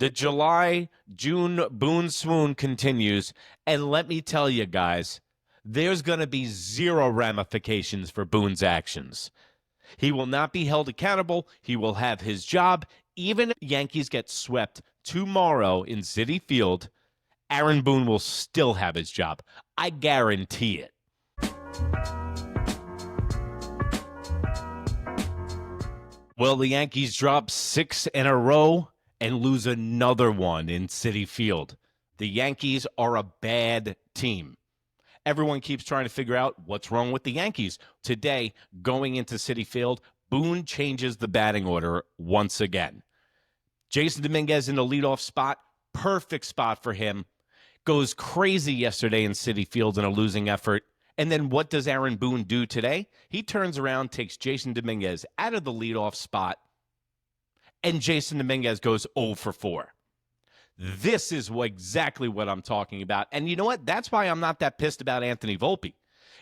The July-June Boone swoon continues, and let me tell you guys, there's going to be zero ramifications for Boone's actions. He will not be held accountable. He will have his job. Even if Yankees get swept tomorrow in Citi Field, Aaron Boone will still have his job. I guarantee it. Well, the Yankees drop 6 in a row and lose another one in Citi Field. The Yankees are a bad team. Everyone keeps trying to figure out what's wrong with the Yankees. Today, going into Citi Field, Boone changes the batting order once again. Jason Dominguez in the leadoff spot, perfect spot for him. Goes crazy yesterday in Citi Field in a losing effort. And then what does Aaron Boone do today? He turns around, takes Jason Dominguez out of the leadoff spot, and Jason Dominguez goes 0 for 4. This is exactly what I'm talking about. And you know what? That's why I'm not that pissed about Anthony Volpe.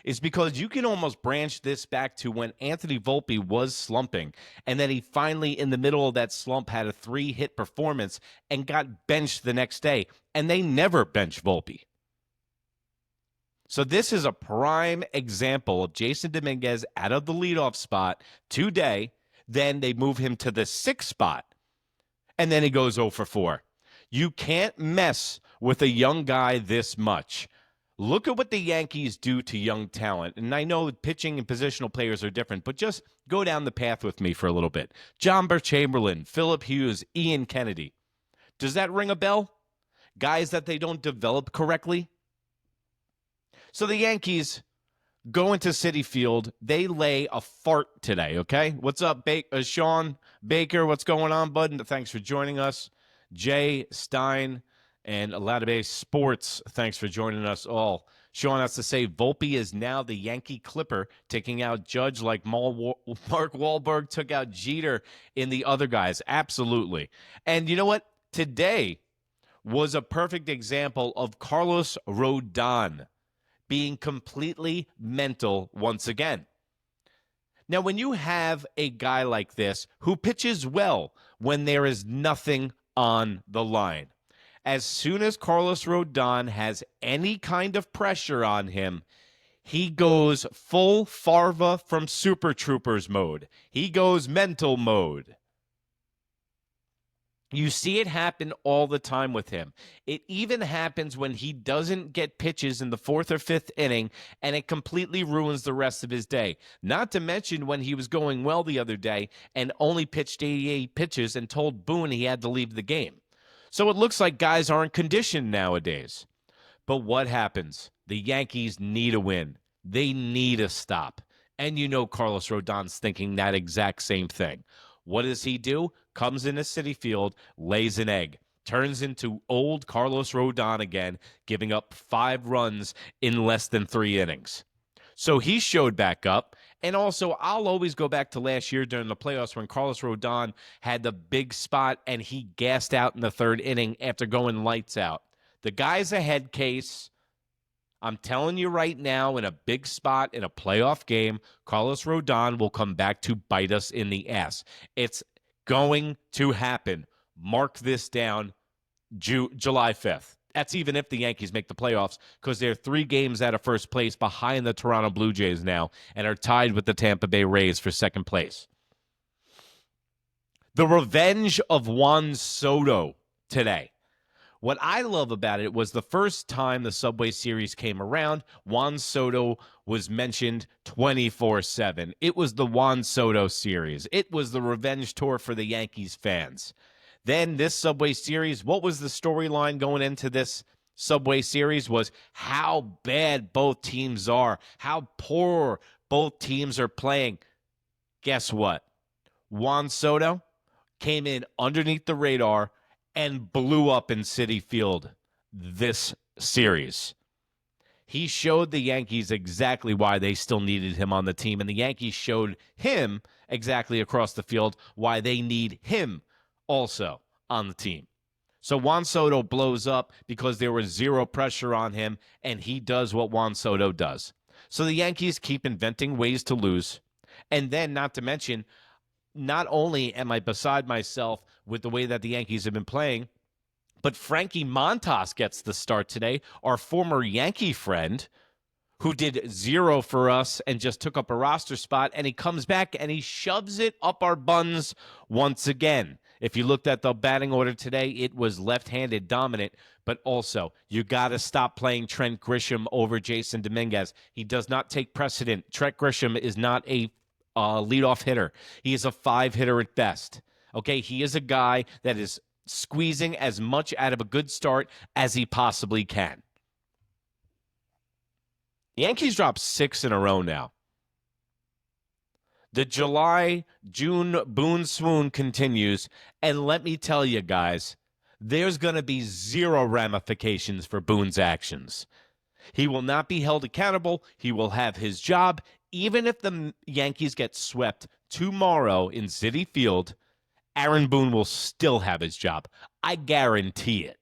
Is because you can almost branch this back to when Anthony Volpe was slumping, and then he finally, in the middle of that slump, had a 3-hit performance and got benched the next day. And they never bench Volpe. So this is a prime example of Jason Dominguez out of the leadoff spot today. Then they move him to the 6th spot, and then he goes 0 for 4. You can't mess with a young guy this much. Look at what the Yankees do to young talent. And I know pitching and positional players are different, but just go down the path with me for a little bit. Jomber Chamberlain, Phillip Hughes, Ian Kennedy. Does that ring a bell? Guys that they don't develop correctly? So the Yankees go into Citi Field. They lay a fart today, okay? What's up, Sean Baker? What's going on, bud? Thanks for joining us. Jay Stein and Aladabe Sports, thanks for joining us all. Sean has to say, Volpe is now the Yankee Clipper, taking out Judge like Mark Wahlberg took out Jeter in the other guys. Absolutely. And you know what? Today was a perfect example of Carlos Rodón being completely mental once again. Now, when you have a guy like this who pitches well when there is nothing on the line, as soon as Carlos Rodón has any kind of pressure on him, he goes full Farva from Super Troopers mode. He goes mental mode. You see it happen all the time with him. It even happens when he doesn't get pitches in the 4th or 5th inning, and it completely ruins the rest of his day. Not to mention when he was going well the other day and only pitched 88 pitches and told Boone he had to leave the game. So it looks like guys aren't conditioned nowadays. But what happens? The Yankees need a win. They need a stop. And you know Carlos Rodón's thinking that exact same thing. What does he do? Comes into Citi Field, lays an egg, turns into old Carlos Rodón again, giving up 5 runs in less than 3 innings. So he showed back up. And also, I'll always go back to last year during the playoffs when Carlos Rodón had the big spot and he gassed out in the 3rd inning after going lights out. The guy's a head case. I'm telling you right now, in a big spot, in a playoff game, Carlos Rodón will come back to bite us in the ass. It's going to happen. Mark this down, July 5th. That's even if the Yankees make the playoffs, because they're 3 games out of first place behind the Toronto Blue Jays now and are tied with the Tampa Bay Rays for 2nd place. The revenge of Juan Soto today. What I love about it was the first time the Subway Series came around, Juan Soto was mentioned 24/7. It was the Juan Soto Series. It was the revenge tour for the Yankees fans. Then this Subway Series, what was the storyline going into this Subway Series was how bad both teams are, how poor both teams are playing. Guess what? Juan Soto came in underneath the radar and blew up in Citi Field this series. He showed the Yankees exactly why they still needed him on the team, and the Yankees showed him exactly across the field why they need him also on the team. So Juan Soto blows up because there was zero pressure on him, and he does what Juan Soto does. So the Yankees keep inventing ways to lose, and then not to mention, not only am I beside myself with the way that the Yankees have been playing, But Frankie Montas gets the start today, our former Yankee friend, who did 0 for us and just took up a roster spot, and he comes back and he shoves it up our buns once again. If you looked at the batting order today, it was left-handed dominant, but also you got to stop playing Trent Grisham over Jason Dominguez. He does not take precedent. Trent Grisham is not a leadoff hitter. He is a 5 hitter at best. Okay, he is a guy that is squeezing as much out of a good start as he possibly can. The Yankees dropped 6 in a row now. The July-June Boone swoon continues, and let me tell you guys, there's going to be 0 ramifications for Boone's actions. He will not be held accountable. He will have his job. Even if the Yankees get swept tomorrow in Citi Field, Aaron Boone will still have his job. I guarantee it.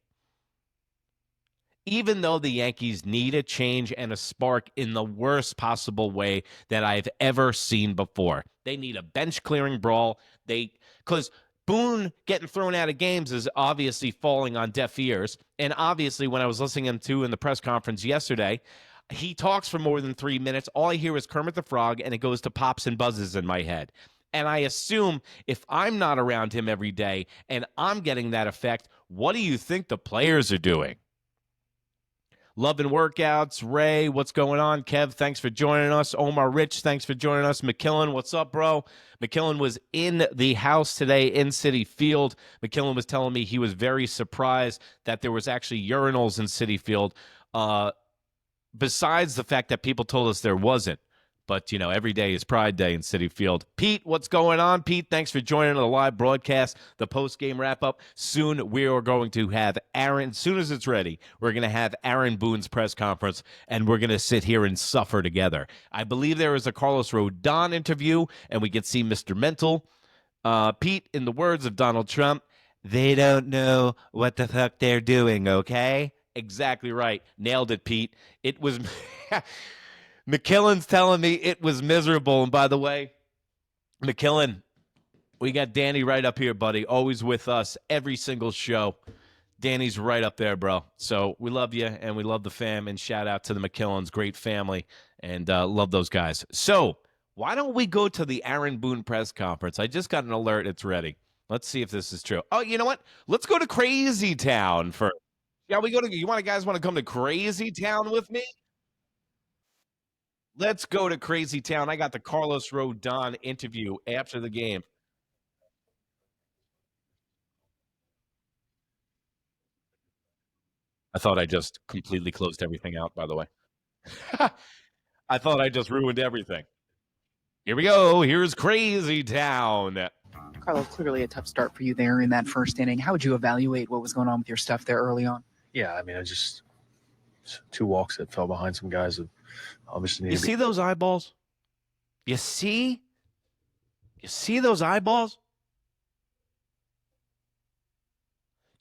Even though the Yankees need a change and a spark in the worst possible way that I've ever seen before. They need a bench-clearing brawl. Because Boone getting thrown out of games is obviously falling on deaf ears. And obviously, when I was listening to him in the press conference yesterday, he talks for more than 3 minutes. All I hear is Kermit the Frog, and it goes to pops and buzzes in my head. And I assume if I'm not around him every day and I'm getting that effect, what do you think the players are doing? Loving workouts. Ray, what's going on? Kev, thanks for joining us. Omar Rich, thanks for joining us. McKillen, what's up, bro? McKillen was in the house today in Citi Field. McKillen was telling me he was very surprised that there was actually urinals in Citi Field, besides the fact that people told us there wasn't. But, you know, every day is Pride Day in Citi Field. Pete, what's going on? Pete, thanks for joining the live broadcast, the post-game wrap-up. Soon we are going to have Aaron, as soon as it's ready, we're going to have Aaron Boone's press conference, and we're going to sit here and suffer together. I believe there is a Carlos Rodón interview, and we can see Mr. Mental. Pete, in the words of Donald Trump, they don't know what the fuck they're doing, okay? Exactly right. Nailed it, Pete. It was... McKillen's telling me it was miserable. And by the way, McKillen, we got Danny right up here, buddy. Always with us every single show. Danny's right up there, bro. So we love you, and we love the fam. And shout out to the McKillens, great family, and love those guys. So why don't we go to the Aaron Boone press conference? I just got an alert. It's ready. Let's see if this is true. Oh, you know what? Let's go to Crazy Town first. Yeah, we go to. Guys want to come to Crazy Town with me? Let's go to Crazy Town. I got the Carlos Rodón interview after the game. I thought I just completely closed everything out, by the way. I thought I just ruined everything. Here we go. Here's Crazy Town. Carlos, clearly a tough start for you there in that first inning. How would you evaluate what was going on with your stuff there early on? Yeah, I mean, I just 2 walks that fell behind some guys that obviously You see those eyeballs? You see those eyeballs?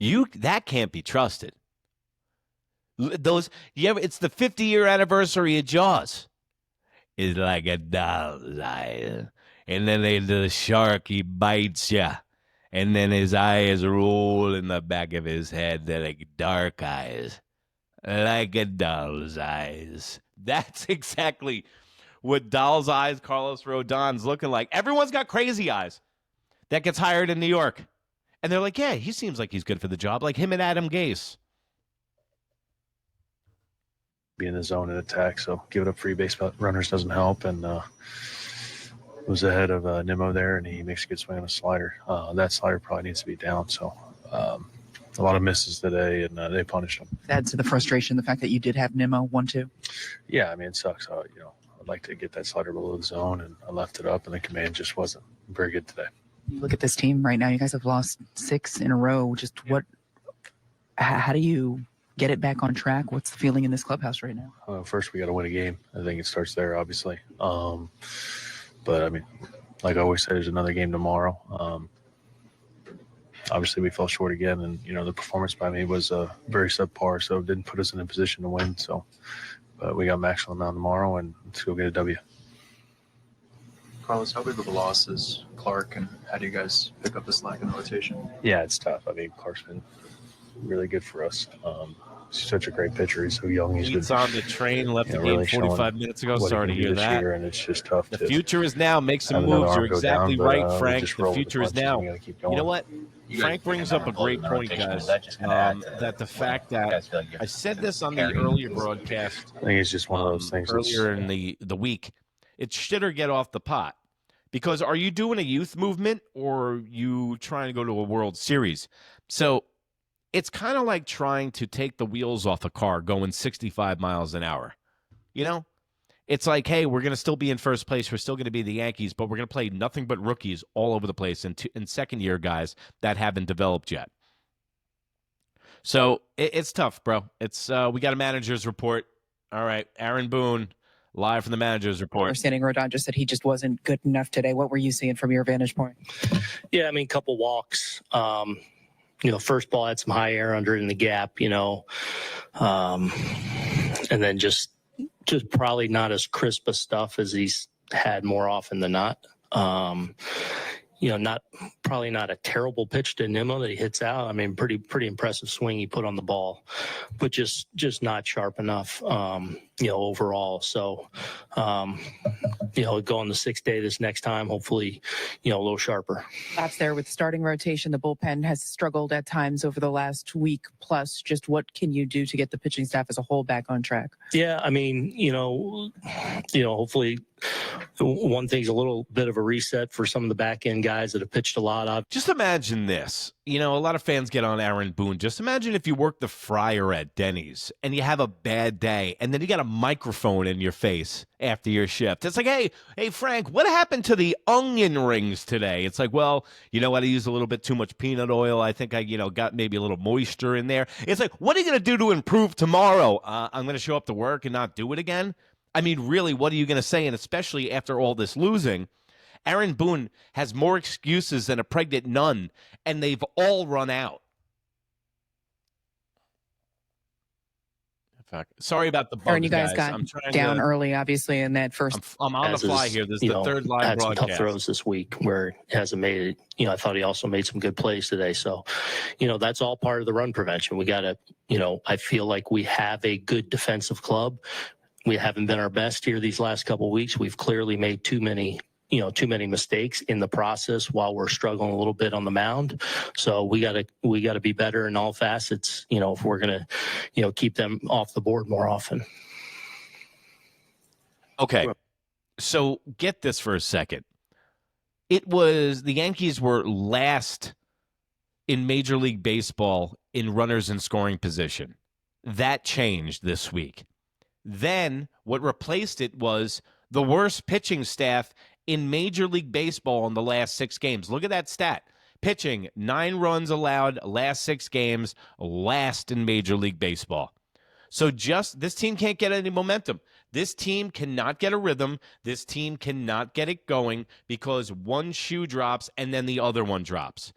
That can't be trusted. It's the 50-year anniversary of Jaws. It's like a doll's eye. And then the shark, he bites you. And then his eyes roll in the back of his head. They're like dark eyes. Like a doll's eyes. That's exactly what doll's eyes Carlos Rodón's looking like. Everyone's got crazy eyes that gets hired in New York. And they're like, yeah, he seems like he's good for the job, like him and Adam Gase. be in the zone and attack, so giving up free base runners doesn't help. And was ahead of Nimmo there, and he makes a good swing on a slider. That slider probably needs to be down, so a lot of misses today, and they punished him. Add to the frustration the fact that you did have Nimmo 1-2. Yeah, I mean, it sucks. I'd like to get that slider below the zone, and I left it up, and the command just wasn't very good today. You look at this team right now. You guys have lost 6 in a row. Just how do you get it back on track? What's the feeling in this clubhouse right now? First, we got to win a game. I think it starts there, obviously. But, I mean, like I always say, there's another game tomorrow. Obviously, we fell short again, and, the performance by me was very subpar, so it didn't put us in a position to win. So, but we got maximum amount tomorrow, and let's go get a W. Carlos, how big of a loss is Clark, and how do you guys pick up the slack in the rotation? Yeah, it's tough. I mean, Clark's been really good for us. He's such a great pitcher. He's so young. He's He's on the train, left the game really 45 minutes ago. Sorry to hear that. Year, and it's just tough. The future is now. Make some have another moves. arm You're go exactly down, right, but, Frank. just The roll with future is punches, now. and we gotta keep You going. know what? Frank brings up a great point, guys. That the fact that I said this on the earlier broadcast. I think it's just one of those things. Earlier in the week, it's shit or get off the pot. Because are you doing a youth movement or are you trying to go to a World Series? So it's kind of like trying to take the wheels off a car going 65 miles an hour. You know? It's like, hey, we're going to still be in first place. We're still going to be the Yankees, but we're going to play nothing but rookies all over the place and second-year guys that haven't developed yet. So it's tough, bro. It's we got a manager's report. All right, Aaron Boone, live from the manager's report. Understanding Rodón just said he just wasn't good enough today. What were you seeing from your vantage point? Yeah, I mean, a couple walks. First ball had some high air under it in the gap, and then just probably not as crisp a stuff as he's had more often than not. Probably not a terrible pitch to Nimmo that he hits out. I mean, pretty impressive swing he put on the ball, but just not sharp enough, overall. So, go on the sixth day this next time, hopefully, a little sharper. That's there with starting rotation. The bullpen has struggled at times over the last week plus. Just what can you do to get the pitching staff as a whole back on track? Yeah, I mean, hopefully one thing's a little bit of a reset for some of the back end guys that have pitched a lot of. Just imagine this. A lot of fans get on Aaron Boone. Just imagine if you work the fryer at Denny's and you have a bad day and then you got a microphone in your face after your shift. It's like, hey, Frank, what happened to the onion rings today? It's like, well, you know what? I used a little bit too much peanut oil. I think I, got maybe a little moisture in there. It's like, what are you going to do to improve tomorrow? I'm going to show up to work and not do it again. I mean, really, what are you going to say? And especially after all this losing, Aaron Boone has more excuses than a pregnant nun, and they've all run out. Sorry about the bugs, Aaron, you guys got down early, obviously, in that first. I'm on the fly here. This is the third live had broadcast. Some tough throws this week where he hasn't made it. I thought he also made some good plays today. So, that's all part of the run prevention. We got to, I feel like we have a good defensive club. We haven't been our best here these last couple of weeks. We've clearly made too many mistakes in the process while we're struggling a little bit on the mound. So we got to be better in all facets, if we're going to, keep them off the board more often. Okay. So get this for a second. The Yankees were last in Major League Baseball in runners in scoring position. That changed this week. Then what replaced it was the worst pitching staff in Major League Baseball in the last 6 games. Look at that stat. Pitching, 9 runs allowed, last 6 games, last in Major League Baseball. So this team can't get any momentum. This team cannot get a rhythm. This team cannot get it going because one shoe drops and then the other one drops.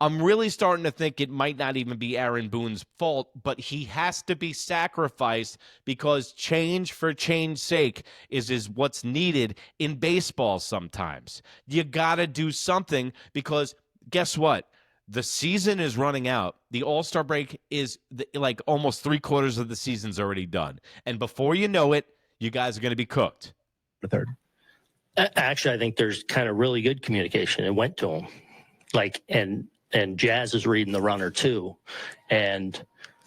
I'm really starting to think it might not even be Aaron Boone's fault, but he has to be sacrificed because change for change's sake is what's needed in baseball sometimes. You got to do something because guess what? The season is running out. The All-Star break is like almost 3/4 of the season's already done. And before you know it, you guys are going to be cooked. The third. Actually, I think there's kind of really good communication. It went to him. And Jazz is reading the runner too. And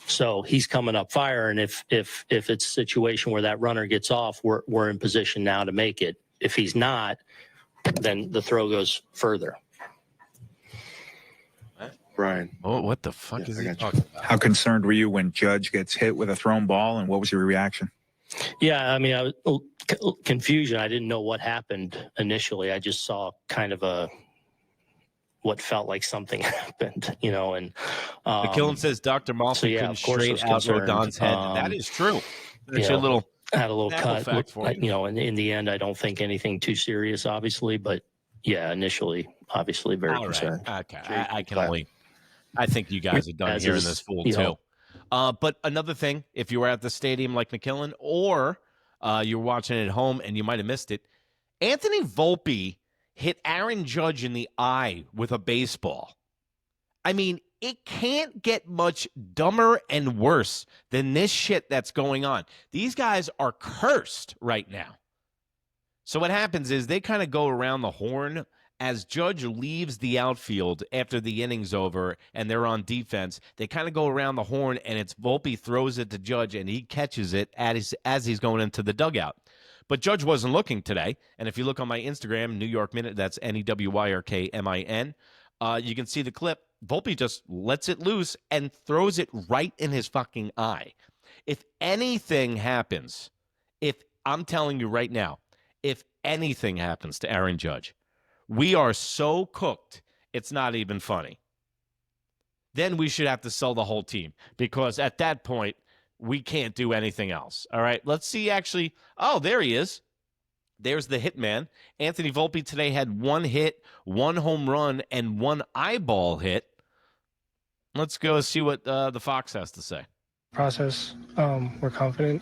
so he's coming up fire. And if it's a situation where that runner gets off, we're in position now to make it. If he's not, then the throw goes further. Brian. Oh, what the fuck is he talking about? How concerned were you when Judge gets hit with a thrown ball, and what was your reaction? Yeah, I mean, I was confusion. I didn't know what happened initially. I just saw kind of what felt like something happened, and McKillen says Dr. Malson couldn't straight out Rodon's head. That is true. That's a little had a little cut, and in the end, I don't think anything too serious, obviously, but yeah, initially, obviously very concerned. Okay, I think you guys are done hearing this fool too. But another thing, if you were at the stadium like McKillen, or you're watching it at home and you might have missed it, Anthony Volpe hit Aaron Judge in the eye with a baseball. I mean, It can't get much dumber and worse than this shit that's going on. These guys are cursed right now. So what happens is they kind of go around the horn as Judge leaves the outfield after the inning's over and they're on defense. They kind of go around the horn, and it's Volpe throws it to Judge, and he catches it as he's going into the dugout. But Judge wasn't looking today. And if you look on my Instagram, New York Minute, that's NEWYRKMIN, you can see the clip. Volpe just lets it loose and throws it right in his fucking eye. If anything happens, I'm telling you right now, if anything happens to Aaron Judge, we are so cooked, it's not even funny. Then we should have to sell the whole team, because at that point, we can't do anything else. All right, let's see actually. Oh, there he is. There's the hitman. Anthony Volpe today had 1 hit, 1 home run, and 1 eyeball hit. Let's go see what the Fox has to say. Process. We're confident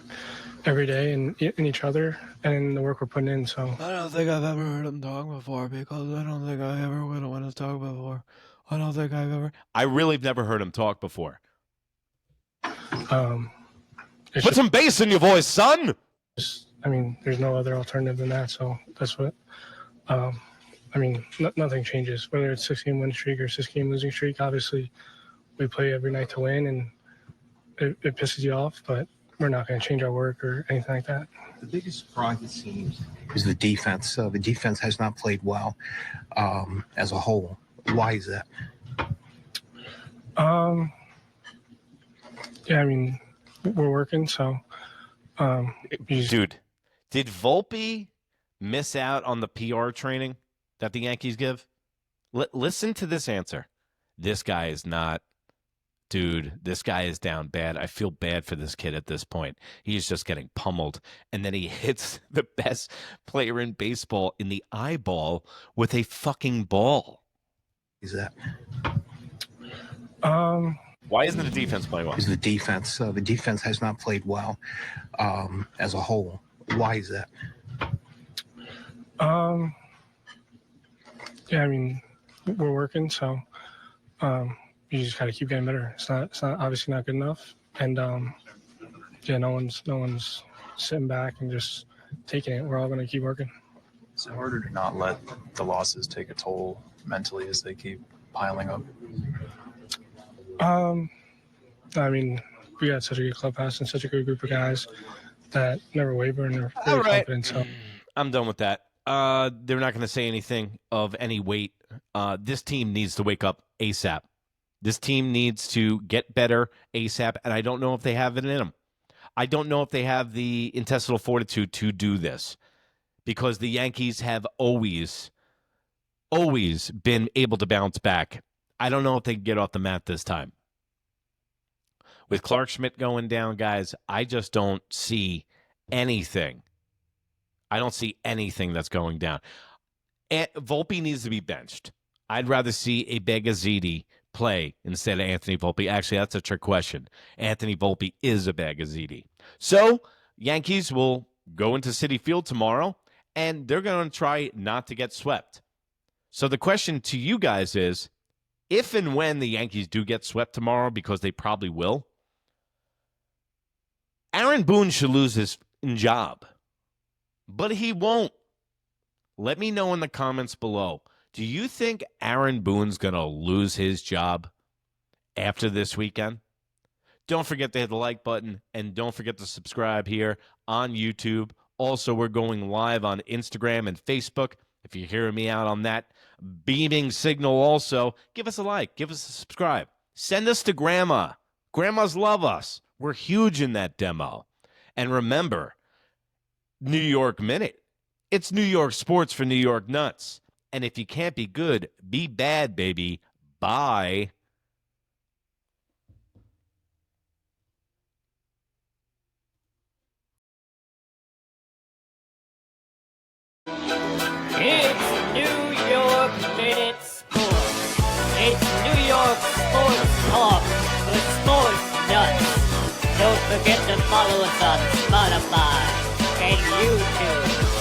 every day in each other and in the work we're putting in. So I don't think I've ever heard him talk before, because I don't think I ever would have wanted to talk before. I don't think I've ever. I really have never heard him talk before. Put some bass in your voice, son. There's no other alternative than that. So that's what. Nothing changes, whether it's 6-game win streak or 6-game losing streak. Obviously, we play every night to win, and it pisses you off, but we're not going to change our work or anything like that. The biggest surprise, it seems, is the defense. The defense has not played well as a whole. Why is that? We're working, so. Dude, did Volpe miss out on the PR training that the Yankees give? Listen to this answer. This guy is not. Dude, this guy is down bad. I feel bad for this kid at this point. He's just getting pummeled. And then he hits the best player in baseball in the eyeball with a fucking ball. Is that? Why isn't the defense playing well? Is the defense. The defense has not played well as a whole. Why is that? We're working, so you just got to keep getting better. It's not obviously not good enough, and no one's sitting back and just taking it. We're all going to keep working. Is it harder to not let the losses take a toll mentally as they keep piling up? We got such a good clubhouse and such a good group of guys that never waver and are really confident. So I'm done with that. They're not going to say anything of any weight. This team needs to wake up ASAP. This team needs to get better ASAP, and I don't know if they have it in them. I don't know if they have the intestinal fortitude to do this, because the Yankees have always been able to bounce back. I don't know if they can get off the mat this time. With Clark Schmidt going down, guys, I just don't see anything. I don't see anything that's going down. Volpe needs to be benched. I'd rather see a Begazziti play instead of Anthony Volpe. Actually, that's a trick question. Anthony Volpe is a Begazziti. So, Yankees will go into Citi Field tomorrow, and they're going to try not to get swept. So the question to you guys is, if and when the Yankees do get swept tomorrow, because they probably will, Aaron Boone should lose his job. But he won't. Let me know in the comments below. Do you think Aaron Boone's going to lose his job after this weekend? Don't forget to hit the like button, and don't forget to subscribe here on YouTube. Also, we're going live on Instagram and Facebook. If you're hearing me out on that beaming signal also, give us a like, give us a subscribe. Send us to Grandma. Grandmas love us. We're huge in that demo. And remember, New York Minute. It's New York sports for New York nuts. And if you can't be good, be bad, baby. Bye. It's New York Minute Sports. It's New York Sports Talk with Sports Nuts. Don't forget to follow us on Spotify and YouTube.